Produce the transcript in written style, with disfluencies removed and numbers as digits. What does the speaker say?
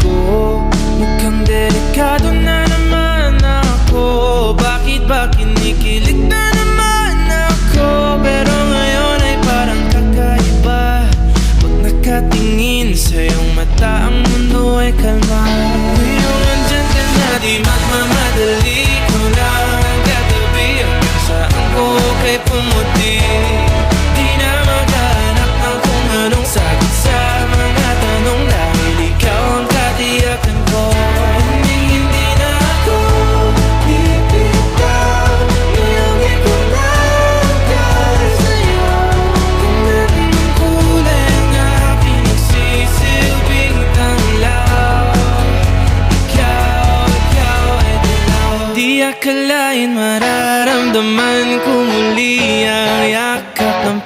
ko. Mukhang delikado na naman ako. Bakit ba kinikilig na naman ako? Pero ngayon ay parang kakaiba. Pag nakatingin sa iyong mata, ang mundo ay kalma. Ngayong andyan ka na, di magmamadali. Ko lang ang katabi hanggang saan ko kay pumuti. Di na maghanap ng kung anong sagot sa mga tanong, dahil ikaw ang katiyakan ko. Hindi na ako bibitaw, iyong ipinagkara sa'yo. Kung anong kulay ang aking nagsisilbing tanglaw, ikaw ay dilaw. Di akalain mararamdaman ko muli ang yakap ng